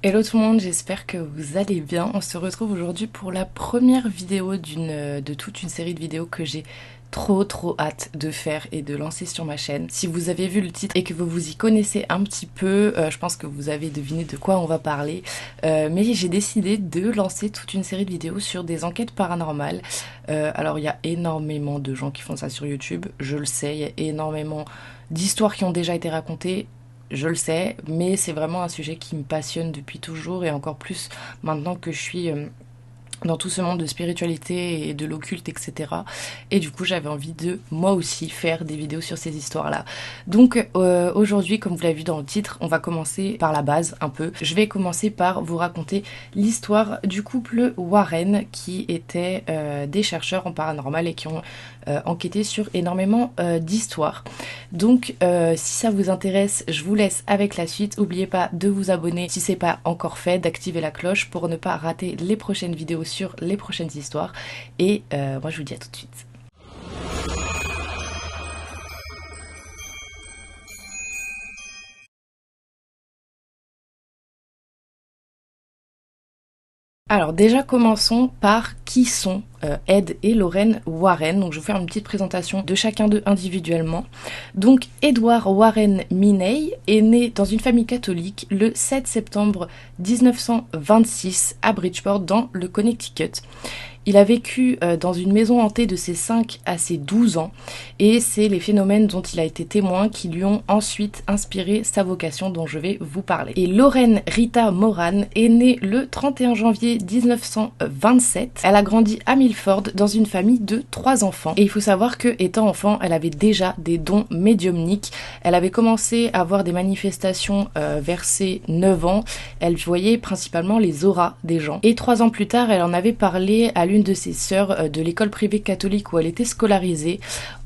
Hello tout le monde, j'espère que vous allez bien. On se retrouve aujourd'hui pour la première vidéo de toute une série de vidéos que j'ai trop hâte de faire et de lancer sur ma chaîne. Si vous avez vu le titre et que vous vous y connaissez un petit peu, je pense que vous avez deviné de quoi on va parler. Mais j'ai décidé de lancer toute une série de vidéos sur des enquêtes paranormales. Alors il y a énormément de gens qui font ça sur YouTube, je le sais, il y a énormément d'histoires qui ont déjà été racontées. Je le sais, mais c'est vraiment un sujet qui me passionne depuis toujours et encore plus maintenant que je suis dans tout ce monde de spiritualité et de l'occulte, etc. Et du coup, j'avais envie de, moi aussi, faire des vidéos sur ces histoires-là. Donc, aujourd'hui, comme vous l'avez vu dans le titre, on va commencer par la base, un peu. Je vais commencer par vous raconter l'histoire du couple Warren, qui étaient des chercheurs en paranormal et qui ont enquêté sur énormément d'histoires. Donc, si ça vous intéresse, je vous laisse avec la suite. N'oubliez pas de vous abonner si c'est pas encore fait, d'activer la cloche pour ne pas rater les prochaines vidéos sur les prochaines histoires. Et moi, je vous dis à tout de suite. Alors déjà commençons par qui sont Ed et Lorraine Warren. Donc je vais vous faire une petite présentation de chacun d'eux individuellement. Donc Edward Warren Miney est né dans une famille catholique le 7 septembre 1926 à Bridgeport dans le Connecticut. Il a vécu dans une maison hantée de ses 5 à ses 12 ans et c'est les phénomènes dont il a été témoin qui lui ont ensuite inspiré sa vocation dont je vais vous parler. Et Lorraine Rita Moran est née le 31 janvier 1927. Elle a grandi à Milford dans une famille de 3 enfants. Et il faut savoir que étant enfant, elle avait déjà des dons médiumniques. Elle avait commencé à avoir des manifestations vers ses 9 ans. Elle voyait principalement les auras des gens. Et 3 ans plus tard, elle en avait parlé à l'une de ses sœurs de l'école privée catholique où elle était scolarisée,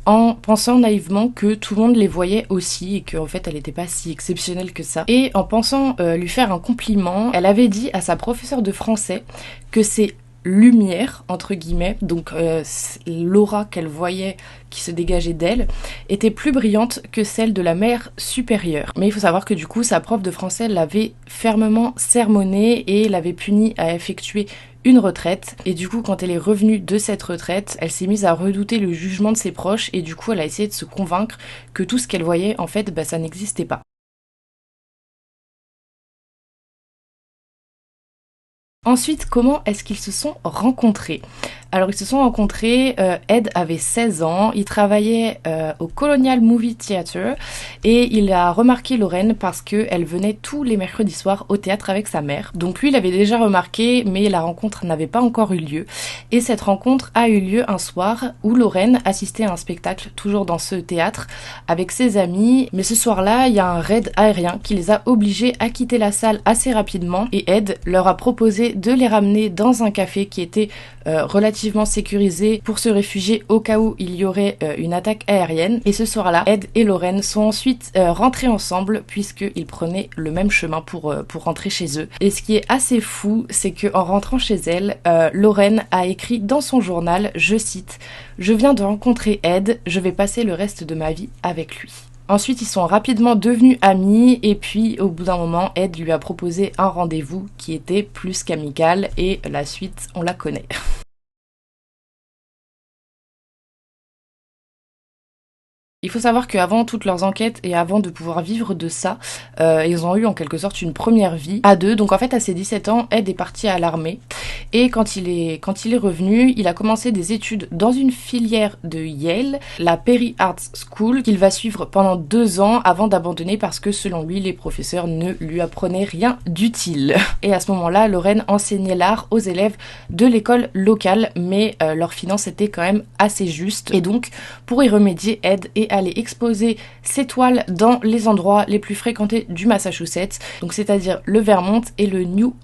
en pensant naïvement que tout le monde les voyait aussi et qu'en fait elle n'était pas si exceptionnelle que ça. Et en pensant lui faire un compliment, elle avait dit à sa professeure de français que ces lumières, entre guillemets, donc l'aura qu'elle voyait qui se dégageait d'elle, était plus brillante que celle de la mère supérieure. Mais il faut savoir que du coup, sa prof de français l'avait fermement sermonnée et l'avait punie à effectuer une retraite. Et du coup, quand elle est revenue de cette retraite, elle s'est mise à redouter le jugement de ses proches et du coup, elle a essayé de se convaincre que tout ce qu'elle voyait, en fait, ça n'existait pas. Ensuite, comment est-ce qu'ils se sont rencontrés? Alors, ils se sont rencontrés, Ed avait 16 ans, il travaillait au Colonial Movie Theatre et il a remarqué Lorraine parce qu'elle venait tous les mercredis soirs au théâtre avec sa mère. Donc lui, il avait déjà remarqué, mais la rencontre n'avait pas encore eu lieu. Et cette rencontre a eu lieu un soir où Lorraine assistait à un spectacle, toujours dans ce théâtre, avec ses amis. Mais ce soir-là, il y a un raid aérien qui les a obligés à quitter la salle assez rapidement et Ed leur a proposé de les ramener dans un café qui était relativement sécurisé pour se réfugier au cas où il y aurait une attaque aérienne. Et ce soir-là, Ed et Lorraine sont ensuite rentrés ensemble puisqu'ils prenaient le même chemin pour rentrer chez eux. Et ce qui est assez fou, c'est qu'en rentrant chez elle, Lorraine a écrit dans son journal, je cite, «Je viens de rencontrer Ed, je vais passer le reste de ma vie avec lui». Ensuite, ils sont rapidement devenus amis et puis au bout d'un moment, Ed lui a proposé un rendez-vous qui était plus qu'amical et la suite, on la connaît. Il faut savoir qu'avant toutes leurs enquêtes et avant de pouvoir vivre de ça, ils ont eu en quelque sorte une première vie à deux. Donc en fait, à ses 17 ans, Ed est parti à l'armée. Et quand il est revenu, il a commencé des études dans une filière de Yale, la Perry Art School, qu'il va suivre pendant 2 ans avant d'abandonner parce que selon lui, les professeurs ne lui apprenaient rien d'utile. Et à ce moment-là, Lorraine enseignait l'art aux élèves de l'école locale, mais leurs finances étaient quand même assez justes. Et donc, pour y remédier, Ed est allé exposer ses toiles dans les endroits les plus fréquentés du Massachusetts, donc c'est-à-dire le Vermont et le New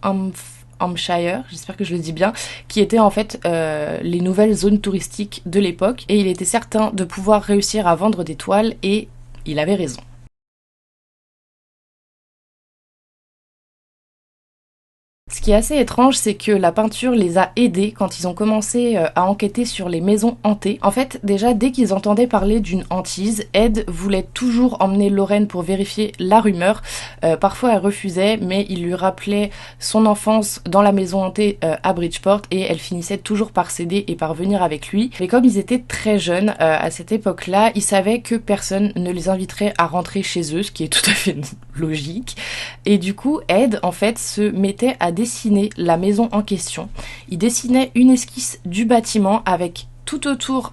Hampshire, j'espère que je le dis bien, qui étaient en fait les nouvelles zones touristiques de l'époque, et il était certain de pouvoir réussir à vendre des toiles, et il avait raison. Ce qui est assez étrange, c'est que la peinture les a aidés quand ils ont commencé à enquêter sur les maisons hantées. En fait, déjà, dès qu'ils entendaient parler d'une hantise, Ed voulait toujours emmener Lorraine pour vérifier la rumeur. Parfois, elle refusait, mais il lui rappelait son enfance dans la maison hantée à Bridgeport et elle finissait toujours par céder et par venir avec lui. Mais comme ils étaient très jeunes à cette époque-là, ils savaient que personne ne les inviterait à rentrer chez eux, ce qui est tout à fait logique. Et du coup, Ed, en fait, se mettait à dessiner la maison en question. Il dessinait une esquisse du bâtiment avec tout autour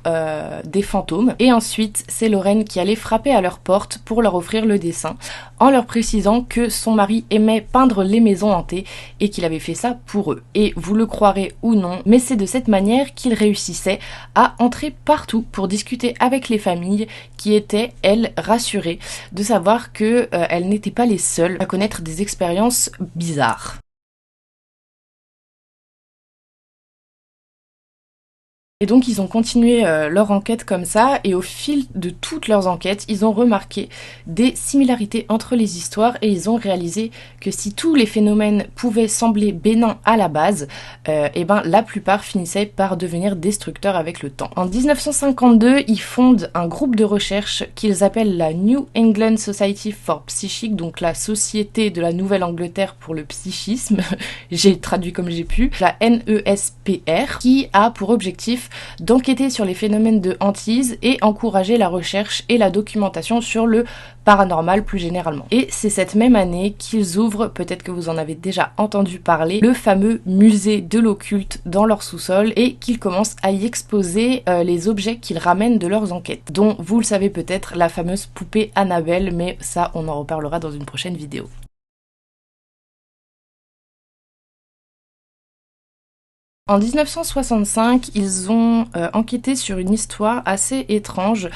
des fantômes et ensuite c'est Lorraine qui allait frapper à leur porte pour leur offrir le dessin en leur précisant que son mari aimait peindre les maisons hantées et qu'il avait fait ça pour eux. Et vous le croirez ou non, mais c'est de cette manière qu'il réussissait à entrer partout pour discuter avec les familles qui étaient, elles, rassurées de savoir que elles n'étaient pas les seules à connaître des expériences bizarres. Et donc ils ont continué leur enquête comme ça, et au fil de toutes leurs enquêtes, ils ont remarqué des similarités entre les histoires et ils ont réalisé que si tous les phénomènes pouvaient sembler bénins à la base, et ben la plupart finissaient par devenir destructeurs avec le temps. En 1952, ils fondent un groupe de recherche qu'ils appellent la New England Society for Psychic, donc la Société de la Nouvelle-Angleterre pour le psychisme, j'ai traduit comme j'ai pu, la NESPR, qui a pour objectif d'enquêter sur les phénomènes de hantise et encourager la recherche et la documentation sur le paranormal plus généralement. Et c'est cette même année qu'ils ouvrent, peut-être que vous en avez déjà entendu parler, le fameux musée de l'occulte dans leur sous-sol et qu'ils commencent à y exposer les objets qu'ils ramènent de leurs enquêtes, dont vous le savez peut-être la fameuse poupée Annabelle, mais ça on en reparlera dans une prochaine vidéo. En 1965, ils ont enquêté sur une histoire assez étrange.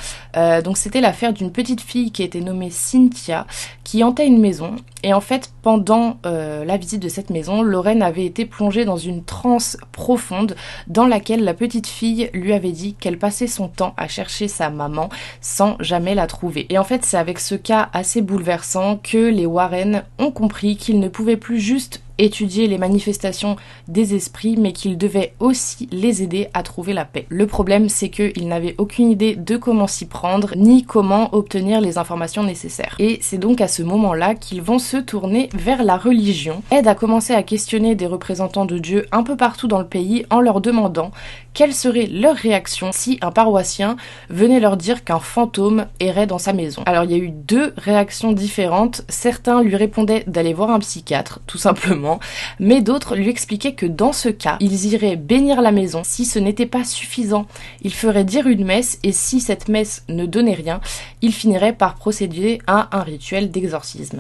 Donc c'était l'affaire d'une petite fille qui était nommée Cynthia, qui hantait une maison. Et en fait, pendant la visite de cette maison, Lorraine avait été plongée dans une transe profonde dans laquelle la petite fille lui avait dit qu'elle passait son temps à chercher sa maman sans jamais la trouver. Et en fait, c'est avec ce cas assez bouleversant que les Warren ont compris qu'ils ne pouvaient plus juste étudier les manifestations des esprits, mais qu'ils devaient aussi les aider à trouver la paix. Le problème, c'est qu'ils n'avaient aucune idée de comment s'y prendre, ni comment obtenir les informations nécessaires. Et c'est donc à ce moment-là qu'ils vont se tourner vers la religion. Ed a commencé à questionner des représentants de Dieu un peu partout dans le pays en leur demandant quelle serait leur réaction si un paroissien venait leur dire qu'un fantôme errait dans sa maison. Alors il y a eu deux réactions différentes. Certains lui répondaient d'aller voir un psychiatre, tout simplement, mais d'autres lui expliquaient que dans ce cas, ils iraient bénir la maison. Si ce n'était pas suffisant, ils feraient dire une messe et si cette messe ne donnait rien, ils finiraient par procéder à un rituel d'exorcisme.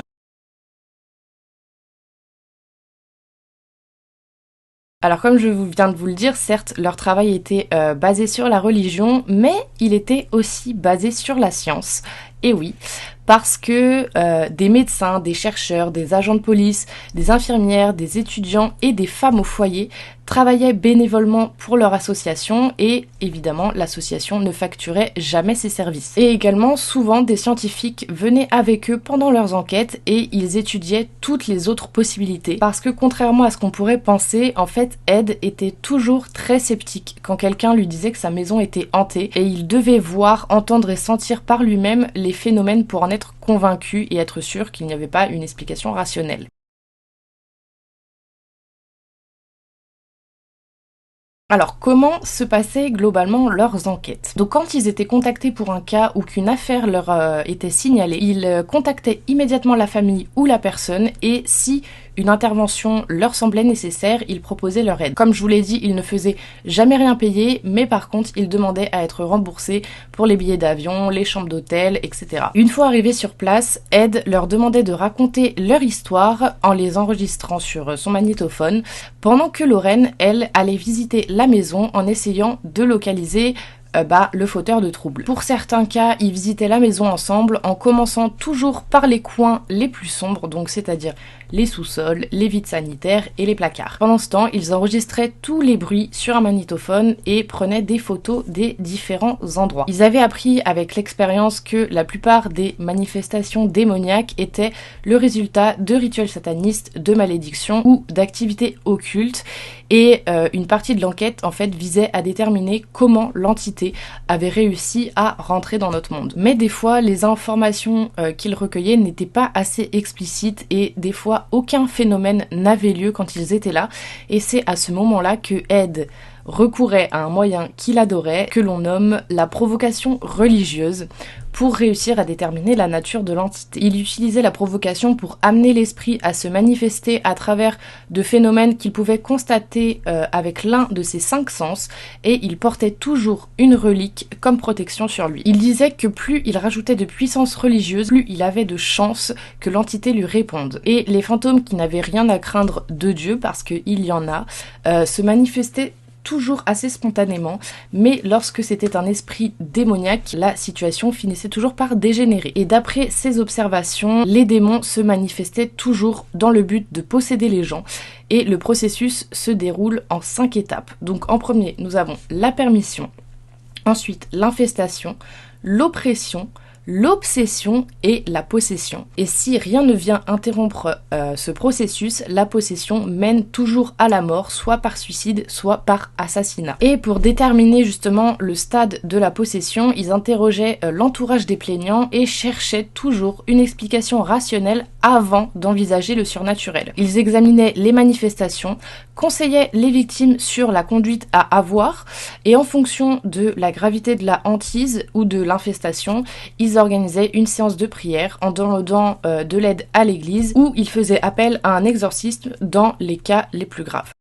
Alors comme je viens de vous le dire, certes, leur travail était basé sur la religion, mais il était aussi basé sur la science. Et oui, parce que des médecins, des chercheurs, des agents de police, des infirmières, des étudiants et des femmes au foyer travaillaient bénévolement pour leur association et évidemment l'association ne facturait jamais ses services. Et également souvent des scientifiques venaient avec eux pendant leurs enquêtes et ils étudiaient toutes les autres possibilités parce que contrairement à ce qu'on pourrait penser, en fait Ed était toujours très sceptique quand quelqu'un lui disait que sa maison était hantée et il devait voir, entendre et sentir par lui-même les phénomènes pour en être convaincu et être sûr qu'il n'y avait pas une explication rationnelle. Alors, comment se passaient globalement leurs enquêtes? Donc, quand ils étaient contactés pour un cas ou qu'une affaire leur était signalée, ils contactaient immédiatement la famille ou la personne et si une intervention leur semblait nécessaire, ils proposaient leur aide. Comme je vous l'ai dit, ils ne faisaient jamais rien payer, mais par contre, ils demandaient à être remboursés pour les billets d'avion, les chambres d'hôtel, etc. Une fois arrivés sur place, Ed leur demandait de raconter leur histoire en les enregistrant sur son magnétophone, pendant que Lorraine, elle, allait visiter la maison en essayant de localiser le fauteur de troubles. Pour certains cas, ils visitaient la maison ensemble en commençant toujours par les coins les plus sombres, donc c'est-à-dire les sous-sols, les vides sanitaires et les placards. Pendant ce temps, ils enregistraient tous les bruits sur un magnétophone et prenaient des photos des différents endroits. Ils avaient appris avec l'expérience que la plupart des manifestations démoniaques étaient le résultat de rituels satanistes, de malédictions ou d'activités occultes, et une partie de l'enquête en fait visait à déterminer comment l'entité avait réussi à rentrer dans notre monde. Mais des fois, les informations qu'ils recueillaient n'étaient pas assez explicites et des fois aucun phénomène n'avait lieu quand ils étaient là, et c'est à ce moment-là que Ed recourait à un moyen qu'il adorait, que l'on nomme la provocation religieuse, pour réussir à déterminer la nature de l'entité. Il utilisait la provocation pour amener l'esprit à se manifester à travers de phénomènes qu'il pouvait constater avec l'un de ses 5 sens, et il portait toujours une relique comme protection sur lui. Il disait que plus il rajoutait de puissance religieuse, plus il avait de chances que l'entité lui réponde. Et les fantômes qui n'avaient rien à craindre de Dieu, parce qu'il y en a, se manifestaient toujours assez spontanément, mais lorsque c'était un esprit démoniaque, la situation finissait toujours par dégénérer. Et d'après ces observations, les démons se manifestaient toujours dans le but de posséder les gens, et le processus se déroule en 5 étapes. Donc en premier, nous avons la permission, ensuite l'infestation, l'oppression, l'obsession et la possession. Et si rien ne vient interrompre ce processus, la possession mène toujours à la mort, soit par suicide, soit par assassinat. Et pour déterminer justement le stade de la possession, ils interrogeaient l'entourage des plaignants et cherchaient toujours une explication rationnelle avant d'envisager le surnaturel. Ils examinaient les manifestations, conseillaient les victimes sur la conduite à avoir, et en fonction de la gravité de la hantise ou de l'infestation, ils organisaient une séance de prière en demandant de l'aide à l'église, où ils faisaient appel à un exorciste dans les cas les plus graves.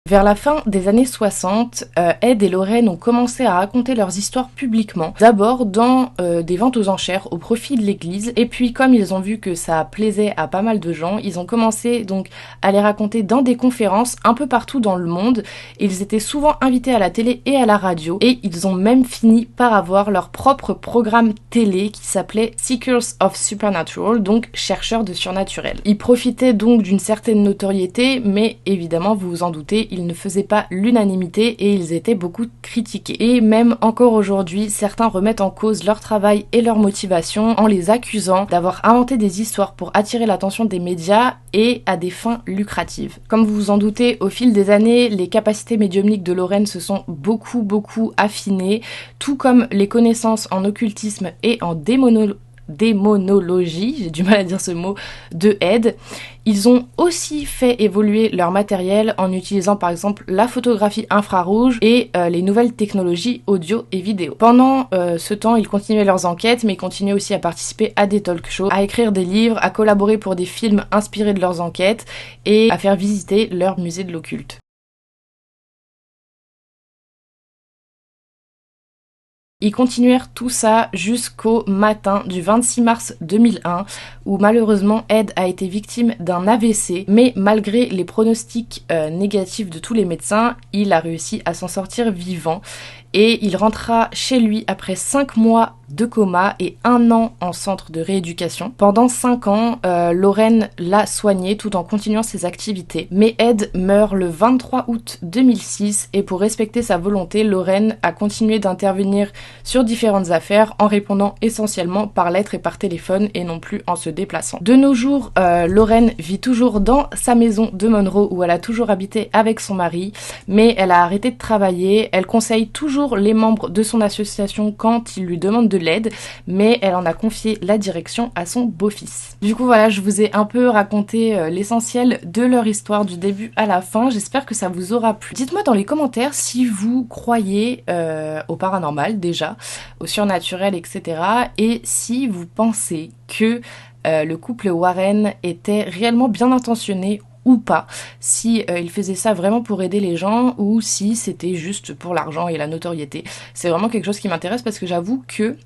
Vers la fin des années 60, Ed et Lorraine ont commencé à raconter leurs histoires publiquement, d'abord dans des ventes aux enchères au profit de l'église, et puis comme ils ont vu que ça plaisait à pas mal de gens, ils ont commencé donc à les raconter dans des conférences un peu partout dans le monde. Ils étaient souvent invités à la télé et à la radio, et ils ont même fini par avoir leur propre programme télé qui s'appelait Seekers of Supernatural, donc chercheurs de surnaturel. Ils profitaient donc d'une certaine notoriété, mais évidemment, vous vous en doutez, ils ne faisaient pas l'unanimité et ils étaient beaucoup critiqués. Et même encore aujourd'hui, certains remettent en cause leur travail et leur motivation en les accusant d'avoir inventé des histoires pour attirer l'attention des médias et à des fins lucratives. Comme vous vous en doutez, au fil des années, les capacités médiumniques de Lorraine se sont beaucoup affinées, tout comme les connaissances en occultisme et en démonologie, j'ai du mal à dire ce mot, de Ed. Ils ont aussi fait évoluer leur matériel en utilisant par exemple la photographie infrarouge et les nouvelles technologies audio et vidéo. Pendant ce temps, ils continuaient leurs enquêtes, mais ils continuaient aussi à participer à des talk shows, à écrire des livres, à collaborer pour des films inspirés de leurs enquêtes et à faire visiter leur musée de l'occulte. Ils continuèrent tout ça jusqu'au matin du 26 mars 2001, où malheureusement Ed a été victime d'un AVC, mais malgré les pronostics négatifs de tous les médecins, il a réussi à s'en sortir vivant. Et il rentra chez lui après 5 mois de coma et 1 an en centre de rééducation. Pendant 5 ans, Lorraine l'a soigné tout en continuant ses activités. Mais Ed meurt le 23 août 2006 et pour respecter sa volonté, Lorraine a continué d'intervenir sur différentes affaires en répondant essentiellement par lettre et par téléphone et non plus en se déplaçant. De nos jours, Lorraine vit toujours dans sa maison de Monroe où elle a toujours habité avec son mari, mais elle a arrêté de travailler, elle conseille toujours les membres de son association quand ils lui demandent de l'aide, mais elle en a confié la direction à son beau-fils. Du coup voilà, je vous ai un peu raconté l'essentiel de leur histoire du début à la fin, j'espère que ça vous aura plu. Dites-moi dans les commentaires si vous croyez au paranormal déjà, au surnaturel, etc. et si vous pensez que le couple Warren était réellement bien intentionné ou pas, si il faisait ça vraiment pour aider les gens ou si c'était juste pour l'argent et la notoriété. C'est vraiment quelque chose qui m'intéresse parce que j'avoue que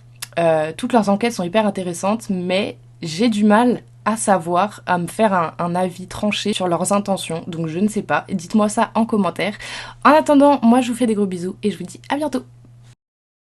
toutes leurs enquêtes sont hyper intéressantes, mais j'ai du mal à savoir, à me faire un avis tranché sur leurs intentions, donc je ne sais pas. Dites-moi ça en commentaire. En attendant, moi je vous fais des gros bisous et je vous dis à bientôt.